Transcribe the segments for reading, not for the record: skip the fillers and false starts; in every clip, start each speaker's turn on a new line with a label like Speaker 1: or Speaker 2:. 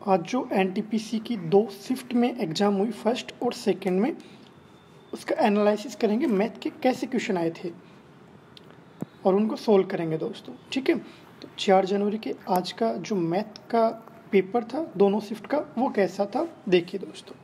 Speaker 1: आज जो एनटीपीसी की 2 शिफ्ट में एग्ज़ाम हुई, फर्स्ट और सेकंड में, उसका एनालिसिस करेंगे, मैथ के कैसे क्वेश्चन आए थे और उनको सोल्व करेंगे दोस्तों। ठीक है, तो 4 जनवरी के आज का जो मैथ का पेपर था दोनों शिफ्ट का, वो कैसा था देखिए दोस्तों।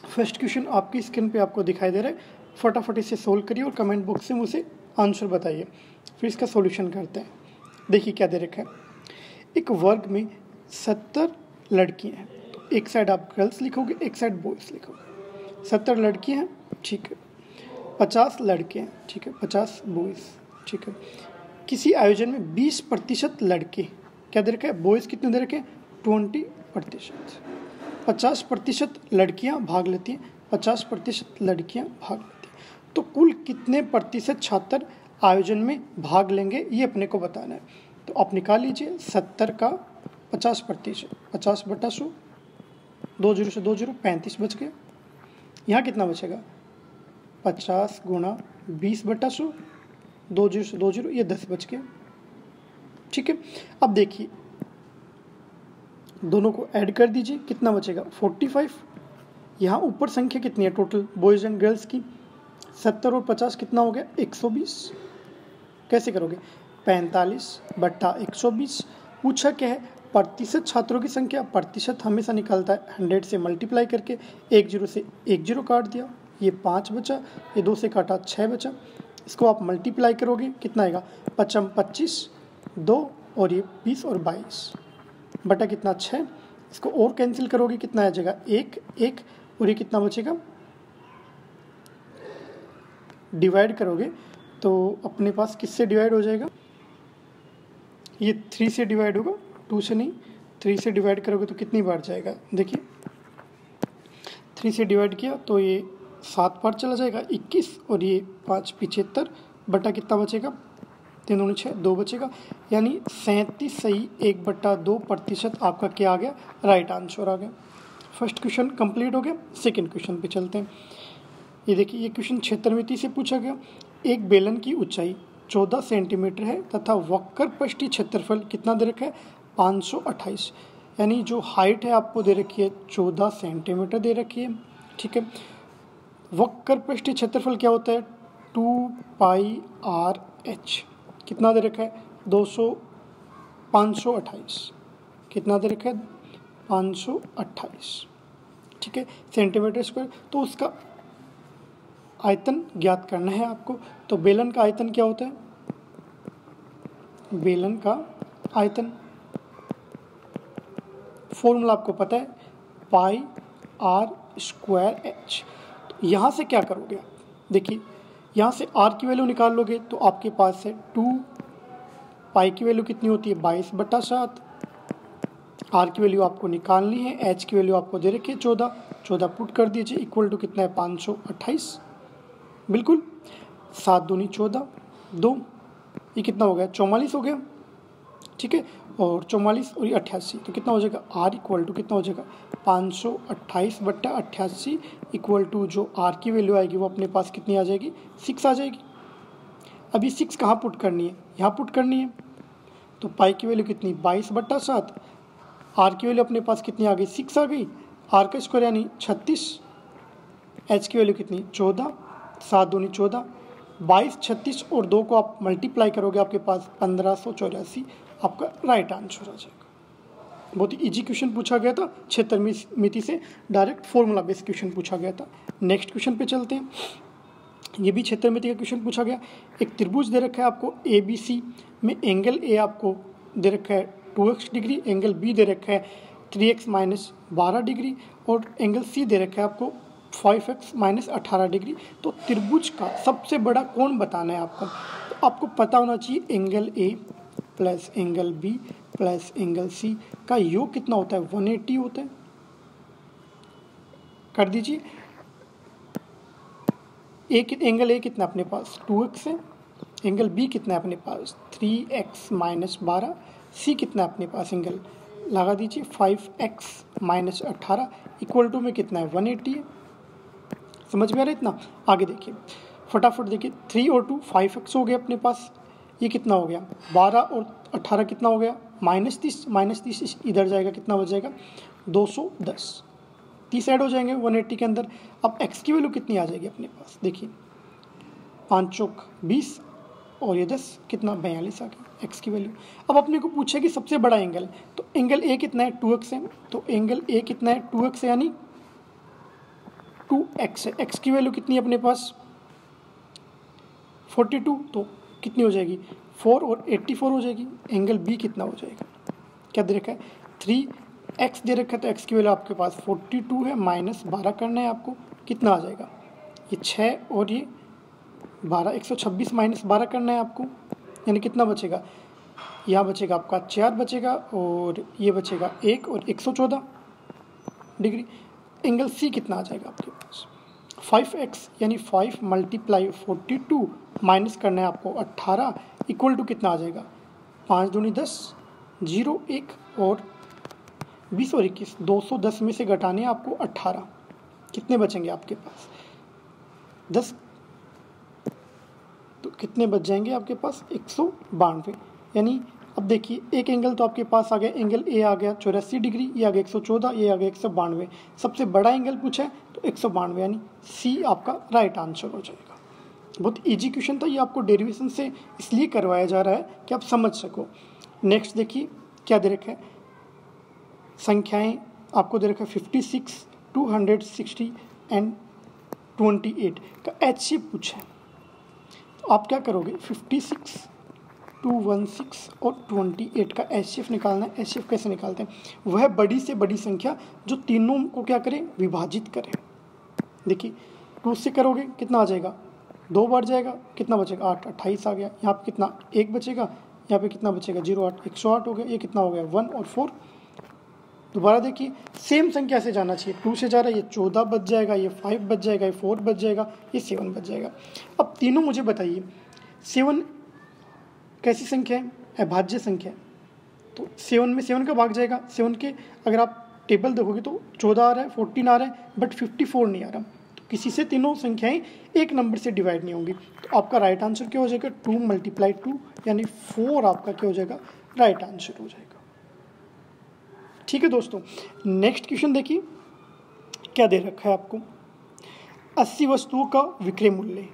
Speaker 1: फर्स्ट क्वेश्चन आपकी स्क्रीन पे आपको दिखाई दे रहा है, फटाफट इसे सोल्व करिए और कमेंट बॉक्स में मुझे आंसर बताइए, फिर इसका सॉल्यूशन करते हैं। देखिए क्या दे रखा है, एक वर्ग में 70 लड़कियां हैं, तो एक साइड आप गर्ल्स लिखोगे, एक साइड बॉयज़ लिखोगे। 70 लड़कियां हैं, ठीक है, 50 लड़के हैं, ठीक है, 50 बॉयज़, ठीक है। किसी आयोजन में 20% लड़के, क्या दे रखा है, बॉयज़ कितने दे रखे हैं, 20%। 50% लड़कियां भाग लेती हैं, 50% लड़कियां भाग लेती हैं, तो कुल कितने प्रतिशत छात्र आयोजन में भाग लेंगे, ये अपने को बताना है। तो आप निकाल लीजिए 70 का 50%, 50 बटा 100, 2 0 से 2 0, 35 बच गया। यहाँ कितना बचेगा, 50 गुणा 20 बटा 100, 2 0 से 2 0, ये 10 बच गया। ठीक है, अब देखिए दोनों को ऐड कर दीजिए, कितना बचेगा, 45। यहाँ ऊपर संख्या कितनी है टोटल बॉयज़ एंड गर्ल्स की, 70 और 50 कितना हो गया, 120। कैसे करोगे, 45 बटा 120। पूछा क्या है, प्रतिशत छात्रों की संख्या, प्रतिशत हमेशा निकलता है 100 से मल्टीप्लाई करके, 1 0 से 1 0 काट दिया, ये 5 बचा, ये 2 से काटा 6 बचा। इसको आप मल्टीप्लाई करोगे, कितना आएगा, 55 25 2 और ये 20 और 22 बटा कितना 6। इसको और कैंसिल करोगे, कितना आ जाएगा, 1 1 और ये कितना बचेगा, डिवाइड करोगे तो अपने पास किससे डिवाइड हो जाएगा, ये 3 से डिवाइड होगा, 2 से नहीं, 3 से डिवाइड करोगे तो कितनी बार जाएगा, देखिए 3 से डिवाइड किया तो ये 7 बार चला जाएगा, 21 और ये 5 75 बटा कितना बचेगा, 3 दूनी 6, 2 बचेगा। यानी 37 सही 1/2% आपका क्या आ गया, राइट आंसर आ गया। फर्स्ट क्वेश्चन कंप्लीट हो गया। सेकेंड क्वेश्चन पे चलते हैं। ये देखिए, ये क्वेश्चन क्षेत्रमिति से पूछा गया। एक बेलन की ऊंचाई 14 सेंटीमीटर है तथा वक्र पृष्ठीय क्षेत्रफल कितना दे रखा है, 528। यानी जो हाइट है आपको दे रखी है 14 सेंटीमीटर दे रखी है, ठीक है। वक्र पृष्ठीय क्षेत्रफल क्या होता है, 2πr/h कितना दे रखा है, 528 कितना दे रखा है, 528, ठीक है, सेंटीमीटर स्क्वायर। तो उसका आयतन ज्ञात करना है आपको। तो बेलन का आयतन क्या होता है, बेलन का आयतन फॉर्मूला आपको पता है, πr²h। तो यहाँ से क्या करोगे आप, देखिए यहाँ से r की वैल्यू निकाल लोगे तो आपके पास है 2 पाई की वैल्यू कितनी होती है, 22/7। r की वैल्यू आपको निकालनी है, h की वैल्यू आपको दे रखी है 14 पुट कर दीजिए, इक्वल टू कितना है, 528, बिल्कुल। 7 दूनी 14, 2, ये कितना हो गया, 44 हो गया, ठीक है। और 44 और ये 88, तो कितना हो जाएगा, r इक्वल टू कितना हो जाएगा, 528/88 इक्वल टू जो r की वैल्यू आएगी वो अपने पास कितनी आ जाएगी, 6 आ जाएगी। अभी 6 कहाँ पुट करनी है, यहाँ पुट करनी है। तो पाई की वैल्यू कितनी, 22/7, r की वैल्यू अपने पास कितनी आ गई, 6 आ गई, r का स्क्वायर यानी 36, h की वैल्यू कितनी, 14, 7 दूनी 14, 22, 36 और 2 को आप मल्टीप्लाई करोगे, आपके पास 1584 आपका राइट आंसर आ जाएगा। बहुत ही इजी क्वेश्चन पूछा गया था, क्षेत्रमिति से डायरेक्ट फॉर्मूला बेस्ड क्वेश्चन पूछा गया था। नेक्स्ट क्वेश्चन पे चलते हैं। ये भी क्षेत्रमिति का क्वेश्चन पूछा गया। एक त्रिभुज दे रखा है आपको ABC में, एंगल A आपको दे रखा है 2x डिग्री, एंगल B दे रखा है 3x - 12 डिग्री और एंगल C दे रखा है आपको 5x - 18 डिग्री। तो त्रिभुज का सबसे बड़ा कोण बताना है आपको। तो आपको पता होना चाहिए angle A plus angle B plus angle C का योग कितना होता है, 180 होता है। कर दीजिए, एंगल A कितना अपने पास 2x है, एंगल B कितना है अपने पास 3x - 12, C कितना अपने पास, एंगल लगा दीजिए 5x - 18 इक्वल टू में कितना है, 180 है। समझ में आ रहा है इतना। आगे देखिए फटाफट, देखिए 3 और 2 5x हो गया अपने पास, ये कितना हो गया, 12 और 18 कितना हो गया, -30 इधर जाएगा, कितना बच जाएगा 210, 30 ऐड हो जाएंगे 180 के अंदर। अब x की वैल्यू कितनी आ जाएगी अपने पास, देखिए 5 चौक 20 और ये 10 कितना 42 आ गया x की वैल्यू। अब अपने को पूछे कि सबसे बड़ा एंगल, तो एंगल A कितना है 2x है, तो एंगल A कितना है 2x यानी 2x है। x की वैल्यू कितनी है अपने पास 42, तो कितनी हो जाएगी 4 और 84 हो जाएगी। एंगल B कितना हो जाएगा, क्या दे रखा है 3x दे रखा है, तो x की वैल्यू आपके पास 42 है, -12 करना है आपको, कितना आ जाएगा ये 6 और ये 12, 126 -12 करना है आपको, यानी कितना बचेगा, यहाँ बचेगा आपका 4 बचेगा और ये बचेगा 1 और 114 डिग्री। एंगल C कितना आ जाएगा आपके पास 5x यानी 5 × 42 माइनस करना है आपको 18 इक्वल टू कितना आ जाएगा 5 दूनी 10 0 1 और 20 और 21, 210 में से घटाने आपको 18, कितने बचेंगे आपके पास 10, तो कितने बच जाएंगे आपके पास 192। यानी अब देखिए एक एंगल तो आपके पास आ गया, एंगल ए आ गया 84 डिग्री, ये आ गया 114, ये आ गया 192, सबसे बड़ा एंगल पूछा है तो 192, यानी सी आपका राइट आंसर हो जाएगा। बहुत इजी क्वेश्चन था, ये आपको डेरिवेशन से इसलिए करवाया जा रहा है कि आप समझ सको। नेक्स्ट देखिए क्या दे रखा है, संख्याएं आपको दे रखा है 56, 260 एंड 28 का HCF पूछा है, तो आप क्या करोगे 56, 216 और 28 का HCF निकालना है। HCF कैसे निकालते हैं, वह बड़ी से बड़ी संख्या जो तीनों को क्या करें विभाजित करें। देखिए 2 से करोगे कितना आ जाएगा 2 बढ़ जाएगा, कितना बचेगा 8, 28 आ गया। यहाँ पे कितना 1 बचेगा, यहाँ पे कितना बचेगा 0, 8, 108 हो गया। ये कितना हो गया 1 और 4। दोबारा देखिए सेम संख्या से जाना चाहिए, 2 से जा रहा है, ये 14 बच जाएगा, ये 5 बच जाएगा, ये 4 बच जाएगा, ये 7 बच जाएगा। अब तीनों मुझे बताइए 7 कैसी संख्या है, अभाज्य संख्या है, तो 7 में 7 का भाग जाएगा। 7 के अगर आप टेबल देखोगे तो 14 आ रहा है, 14 आ रहा है, बट 54 नहीं आ रहा, तो किसी से तीनों संख्याएं एक नंबर से डिवाइड नहीं होंगी। तो आपका राइट आंसर क्या हो जाएगा 2 × 2 यानी 4 आपका क्या हो जाएगा राइट आंसर हो जाएगा। ठीक है दोस्तों, नेक्स्ट क्वेश्चन देखिए क्या दे रखा है आपको, 80 वस्तुओं का विक्रय मूल्य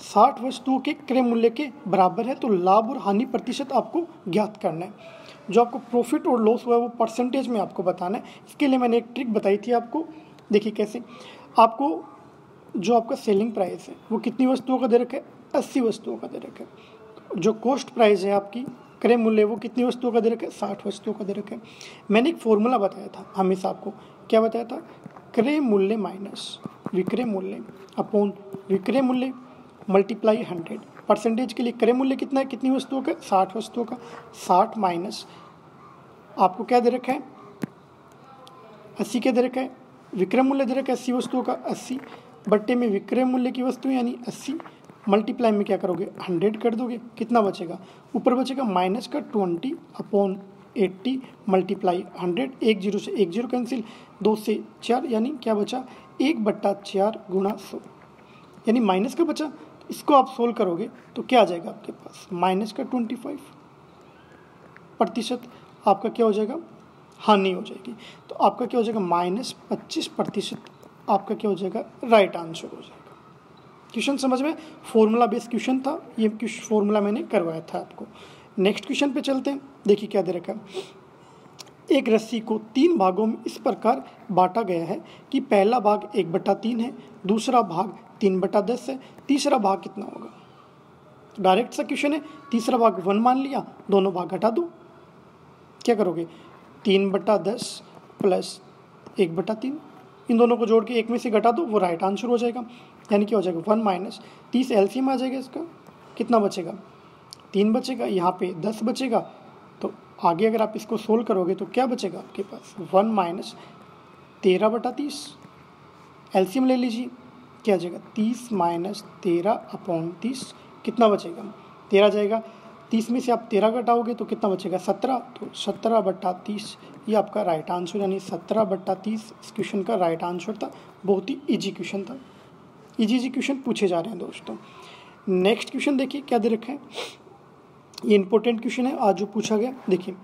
Speaker 1: 60 वस्तुओं के क्रय मूल्य के बराबर है, तो लाभ और हानि प्रतिशत आपको ज्ञात करना है। जो आपको प्रॉफिट और लॉस हुआ है वो परसेंटेज में आपको बताना है। इसके लिए मैंने एक ट्रिक बताई थी आपको, देखिए कैसे। आपको जो आपका सेलिंग प्राइस है वो कितनी वस्तुओं का दे रखा है 80 वस्तुओं का दे रखा है। जो कॉस्ट प्राइस है आपकी क्रय मूल्य वो कितनी वस्तुओं का दे रखा है 60 वस्तुओं का दे रखा है। मैंने एक फॉर्मूला बताया था हमेशा आपको, क्या बताया था, क्रय मूल्य माइनस विक्रय मूल्य अपॉन विक्रय मूल्य मल्टीप्लाई 100। परसेंटेज के लिए क्रय मूल्य कितना है, कितनी वस्तुओं का 60 वस्तुओं का, 60 माइनस आपको क्या दे रखा है 80 क्या दे रखा है, विक्रय मूल्य दे रखा है 80 वस्तुओं का, 80 बट्टे में विक्रय मूल्य की वस्तु यानी 80 मल्टीप्लाई में क्या करोगे 100 कर दोगे, कितना बचेगा, ऊपर बचेगा माइनस का 20 अपॉन 80 मल्टीप्लाई 100, 1 0 से 1 0 कैंसिल, 2 से 4 यानी क्या बचा 1/4 गुणा 100 यानी माइनस का बचा। इसको आप सोल्व करोगे तो क्या आ जाएगा आपके पास माइनस का 25% आपका क्या हो जाएगा हानि हो जाएगी। तो आपका क्या हो जाएगा -25% आपका क्या हो जाएगा राइट आंसर हो जाएगा। क्वेश्चन समझ में, फॉर्मूला बेस्ड क्वेश्चन था, ये फॉर्मूला मैंने करवाया था आपको। नेक्स्ट क्वेश्चन पे चलते हैं, देखिए क्या दे रखा है, एक रस्सी को 3 भागों में इस प्रकार बांटा गया है कि पहला भाग 1/3 है, दूसरा भाग 3/10 है, तीसरा भाग कितना होगा। डायरेक्ट सा क्वेश्चन है, तीसरा भाग 1 मान लिया, दोनों भाग घटा दो, क्या करोगे 3/10 प्लस 1/3, इन दोनों को जोड़ के एक में से घटा दो, वो राइट आंसर हो जाएगा। यानी क्या हो जाएगा 1 माइनस 30 एलसीएम आ जाएगा इसका, कितना बचेगा 3 बचेगा, यहाँ पे 10 बचेगा। तो आगे अगर आप इसको सोल्व करोगे तो क्या बचेगा आपके पास 1 माइनस 13/30, एलसीएम ले लीजिए, क्या आ जाएगा 30 माइनस 13/30, कितना बचेगा 13 जाएगा, 30 में से आप 13 घटाओगे तो कितना बचेगा 17, तो 17/30 ये आपका राइट आंसर, यानी 17/30 इस क्वेश्चन का राइट आंसर था। बहुत ही इजी क्वेश्चन था, इजी क्वेश्चन पूछे जा रहे हैं दोस्तों। नेक्स्ट क्वेश्चन देखिए क्या दे रखा है, ये इंपॉर्टेंट क्वेश्चन है आज जो पूछा गया। देखिए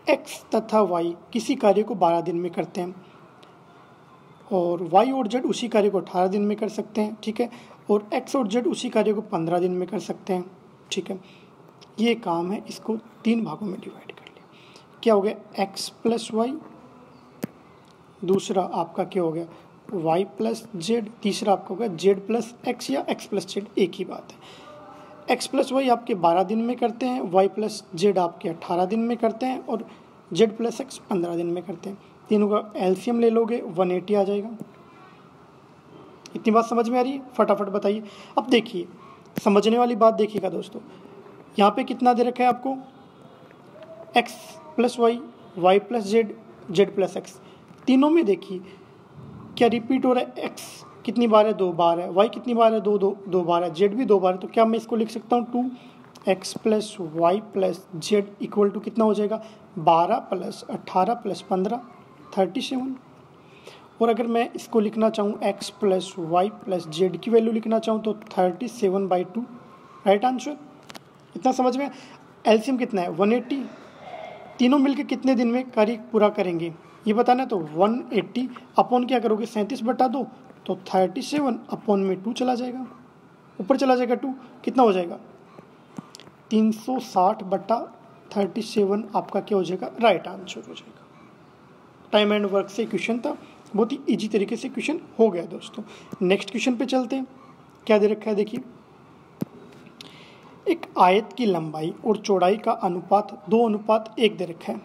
Speaker 1: एक्स तथा वाई किसी कार्य को 12 दिन में करते हैं और वाई और जेड उसी कार्य को 18 दिन में कर सकते हैं, ठीक है, और एक्स और जेड उसी कार्य को 15 दिन में कर सकते हैं, ठीक है। ये काम है, इसको 3 भागों में डिवाइड कर लिया। क्या हो गया एक्स प्लस वाई, दूसरा आपका क्या हो गया वाई प्लस जेड, तीसरा आपका हो गया जेड प्लस एक्स या एक्स प्लस जेड, एक ही बात है। एक्स प्लस वाई आपके 12 दिन में करते हैं, वाई प्लस जेड आपके 18 दिन में करते हैं और जेड प्लस एक्स 15 दिन में करते हैं। तीनों का एलसीएम ले लोगे 180 आ जाएगा। इतनी बात समझ में आ रही है? फटाफट बताइए। अब देखिए समझने वाली बात देखिएगा दोस्तों, यहाँ पे कितना दे रखा है आपको X plus Y, Y plus Z, Z plus X, तीनों में देखिए क्या रिपीट हो रहा है। एक्स कितनी बार है 2 बार है, वाई कितनी बार है 2 बार है, जेड भी 2 बार है। तो क्या मैं इसको लिख सकता हूँ 2x plus Y plus Z equal to कितना हो जाएगा 12 प्लस 18 प्लस 15 37। और अगर मैं इसको लिखना चाहूँ x plus Y plus Z की वैल्यू लिखना चाहूँ तो 37/2 राइट आंसर। इतना समझ में? एलसीएम कितना है 180। तीनों मिलकर कितने दिन में कार्य पूरा करेंगे ये बताना है। तो 180 अपॉन क्या करोगे 37/2, तो 37 अपॉन में 2 चला जाएगा, ऊपर चला जाएगा 2, कितना हो जाएगा 360/37 आपका क्या हो जाएगा राइट आंसर हो जाएगा। टाइम एंड वर्क से क्वेश्चन था, बहुत ही इजी तरीके से क्वेश्चन हो गया दोस्तों। नेक्स्ट क्वेश्चन पे चलते हैं। क्या दे रखा है देखिए, एक आयत की लंबाई और चौड़ाई का अनुपात 2:1 दे रखा है,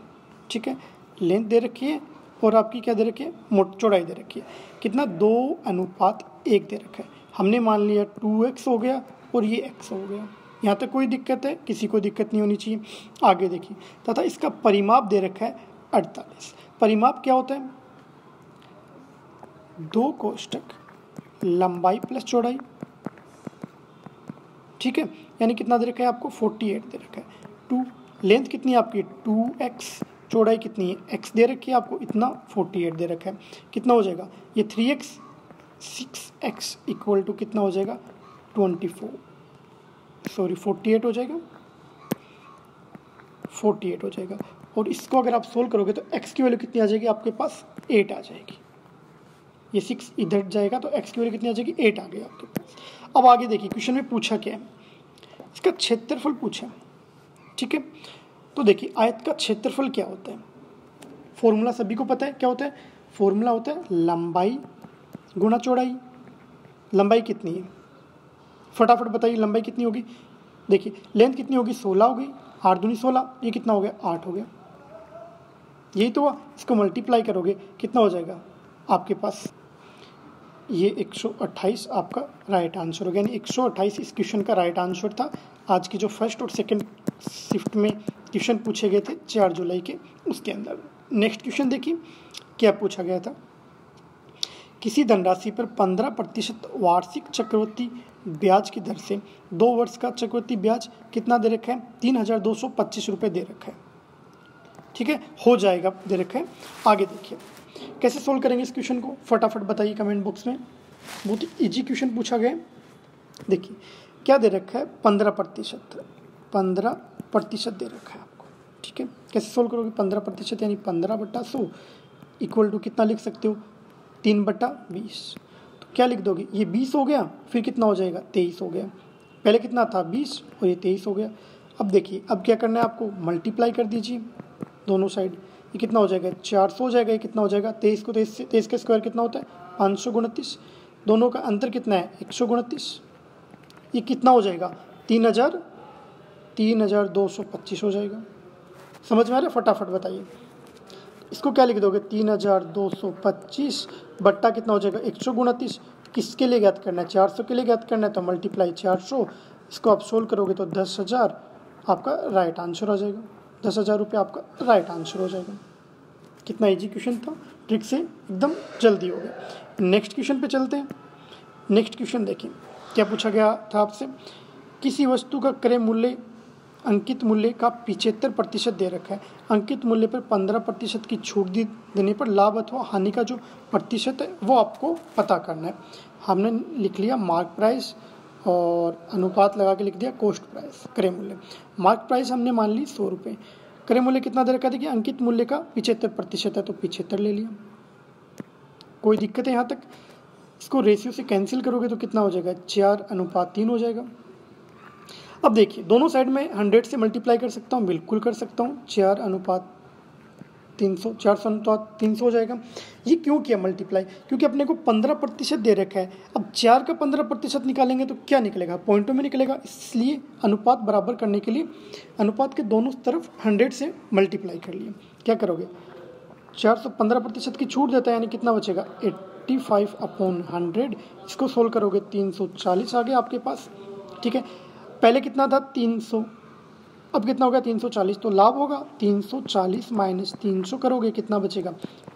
Speaker 1: ठीक है। लेंथ दे रखी है और आपकी क्या दे रखी है चौड़ाई दे रखी है, कितना 2:1 दे रखा है। हमने मान लिया 2x हो गया और ये x हो गया। यहाँ तक कोई दिक्कत है? किसी को दिक्कत नहीं होनी चाहिए। आगे देखिए, तथा इसका परिमाप दे रखा है 48। परिमाप क्या होता है 2 कोष्टक लंबाई प्लस चौड़ाई, ठीक है, यानी कितना दे रखा है आपको 48 दे रखा है। 2 लेंथ कितनी है आपकी 2x, चौड़ाई कितनी है x दे रखी है आपको, इतना 48 दे रखा है। कितना हो जाएगा ये 3x 6x इक्वल टू कितना हो जाएगा 48 हो जाएगा, 48 हो जाएगा। और इसको अगर आप सोल्व करोगे तो x की वैल्यू कितनी आ जाएगी आपके पास 8 आ जाएगी। ये 6 इधर जाएगा तो x की वैल्यू कितनी आ जाएगी 8 आ गई आपके पास। अब आगे देखिए क्वेश्चन में पूछा क्या है, इसका क्षेत्रफल पूछा, ठीक है। तो देखिए आयत का क्षेत्रफल क्या होता है, फॉर्मूला सभी को पता है क्या होता है, फॉर्मूला होता है लंबाई गुणा चौड़ाई। लंबाई कितनी है फटाफट बताइए, लंबाई कितनी होगी। देखिए लेंथ कितनी होगी 16 हो गई, 8 दूनी 16, ये कितना हो गया 8 हो गया, यही तो हुआ। इसको मल्टीप्लाई करोगे कितना हो जाएगा आपके पास, ये 128 आपका राइट आंसर हो गया। यानी 128 इस क्वेश्चन का राइट आंसर था। आज की जो फर्स्ट और सेकंड शिफ्ट में क्वेश्चन पूछे गए थे 4 जुलाई के, उसके अंदर। नेक्स्ट क्वेश्चन देखिए क्या पूछा गया था, किसी धनराशि पर 15% वार्षिक चक्रवृद्धि ब्याज की दर से 2 वर्ष का चक्रवृद्धि ब्याज कितना दे रखा है 3225 रुपये दे रखा है, ठीक है, हो जाएगा दे रखा है। आगे देखिए कैसे सोल्व करेंगे इस क्वेश्चन को, फटाफट बताइए कमेंट बॉक्स में। बहुत ही ईजी क्वेश्चन पूछा गया। देखिए क्या दे रखा है 15% दे रखा है आपको, ठीक है। कैसे सोल्व करोगे 15% यानी 15/100 इक्वल टू कितना लिख सकते हो 3/20। तो क्या लिख दोगे, ये 20 हो गया, फिर कितना हो जाएगा 23 हो गया। पहले कितना था 20 और ये 23 हो गया। अब देखिए अब क्या करना है आपको, मल्टीप्लाई कर दीजिए दोनों साइड, ये कितना हो जाएगा 400 हो जाएगा। ये कितना हो जाएगा 23 को 23 का स्क्वायर कितना होता है 529, दोनों का अंतर कितना है 129। ये कितना हो जाएगा 3225 हो जाएगा। समझ में आ रहा है? फटाफट बताइए इसको क्या लिख दोगे 3225 बट्टा कितना हो जाएगा 129। किसके लिए ज्ञात करना है 400 के लिए ज्ञात करना है, तो मल्टीप्लाई 400, इसको आप सोल्व करोगे तो 10,000 आपका राइट आंसर हो जाएगा। 10,000 रुपये आपका राइट आंसर हो जाएगा। कितना इजी क्वेश्चन था, ट्रिक से एकदम जल्दी हो गया। नेक्स्ट क्वेश्चन पे चलते हैं। नेक्स्ट क्वेश्चन देखिए क्या पूछा गया था आपसे, किसी वस्तु का क्रय मूल्य अंकित मूल्य का 75% दे रखा है, अंकित मूल्य पर 15% की छूट देने पर लाभ अथवा हानि का जो प्रतिशत है वो आपको पता करना है। हमने लिख लिया मार्क प्राइस और अनुपात लगा के लिख दिया कॉस्ट प्राइस क्रय मूल्य। मार्क प्राइस हमने मान ली 100 रुपये, क्रय मूल्य कितना दे रखा था कि अंकित मूल्य का 75% है, तो 75 ले लिया। कोई दिक्कत है यहाँ तक? इसको रेशियो से कैंसिल करोगे तो कितना हो जाएगा, 4:3 हो जाएगा। अब देखिए दोनों साइड में 100 से मल्टीप्लाई कर सकता हूँ, बिल्कुल कर सकता हूँ, 4:300, 400:300 हो जाएगा। ये क्यों किया मल्टीप्लाई? क्योंकि अपने को 15% दे रखा है। अब 4 का 15% निकालेंगे तो क्या निकलेगा, पॉइंटों में निकलेगा। इसलिए अनुपात बराबर करने के लिए अनुपात के दोनों तरफ 100 से मल्टीप्लाई कर लिए। क्या करोगे, 400 15% की छूट देता है, यानी कितना बचेगा 85/100। इसको सोल्व करोगे 340 आ गया आपके पास। ठीक है, पहले कितना था 300, अब कितना होगा 340, तो लाभ होगा 340 माइनस 300 करोगे कितना बचेगा,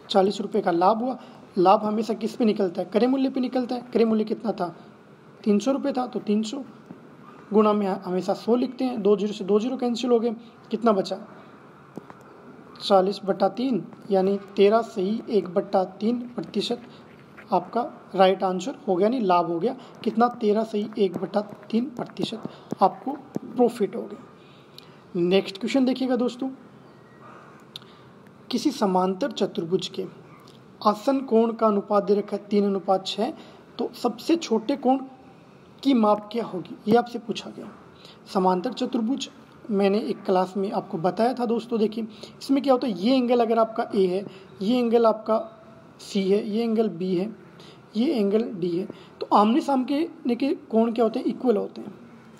Speaker 1: 40 रुपये का लाभ हुआ। लाभ हमेशा किस पे निकलता है, क्रय मूल्य पे निकलता है। क्रय मूल्य कितना था, 300 रुपये था, तो 300 गुणा में हमेशा 100 लिखते हैं, 2 जीरो से 2 जीरो कैंसिल हो गए, कितना बचा 40/3, यानी 13 से ही 1/3% आपका राइट आंसर हो गया, यानी लाभ हो गया। कितना, 13 से ही 1/3% आपको प्रॉफिट हो गया। नेक्स्ट क्वेश्चन देखिएगा दोस्तों, किसी समांतर चतुर्भुज के आसन कोण का अनुपात दे रखा है 3:6, तो सबसे छोटे कोण की माप क्या होगी, ये आपसे पूछा गया। समांतर चतुर्भुज मैंने एक क्लास में आपको बताया था दोस्तों। देखिए इसमें क्या होता है, ये एंगल अगर आपका ए है, ये एंगल आपका सी है, ये एंगल बी है, ये एंगल डी है, तो आमने सामने के कोण क्या होते हैं, इक्वल होते हैं।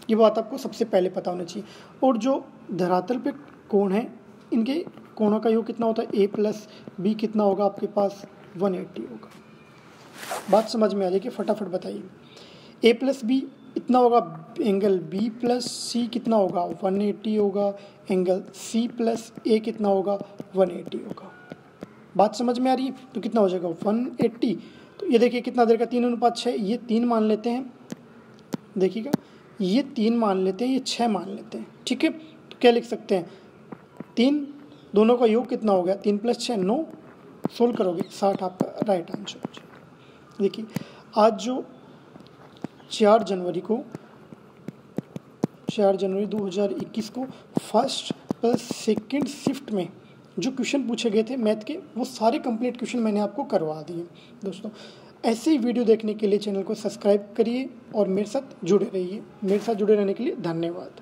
Speaker 1: ये बात आपको सबसे पहले पता होना चाहिए। और जो धरातल पे कोण है, इनके कोणों का योग कितना होता है, ए प्लस बी कितना होगा आपके पास 180 होगा। बात समझ में आ जाएगी, फटाफट बताइए। ए प्लस बी इतना होगा, एंगल बी प्लस सी कितना होगा 180 होगा, एंगल सी प्लस ए कितना होगा 180 होगा। बात समझ में आ रही है, तो कितना हो जाएगा 180। तो ये देखिए कितना देर का 3:6, ये 3 मान लेते हैं, देखिएगा ये 3 मान लेते हैं, ये 6 मान लेते हैं। ठीक है, तो क्या लिख सकते हैं, 3 दोनों का योग कितना हो गया, 3 + 6 9, सोल्व करोगे 60 आपका राइट आंसर हो जाएगा। देखिए आज जो 4 जनवरी 2021 को फर्स्ट प्लस सेकंड शिफ्ट में जो क्वेश्चन पूछे गए थे मैथ के, वो सारे कंप्लीट क्वेश्चन मैंने आपको करवा दिए दोस्तों। ऐसे ही वीडियो देखने के लिए चैनल को सब्सक्राइब करिए और मेरे साथ जुड़े रहिए। मेरे साथ जुड़े रहने के लिए धन्यवाद।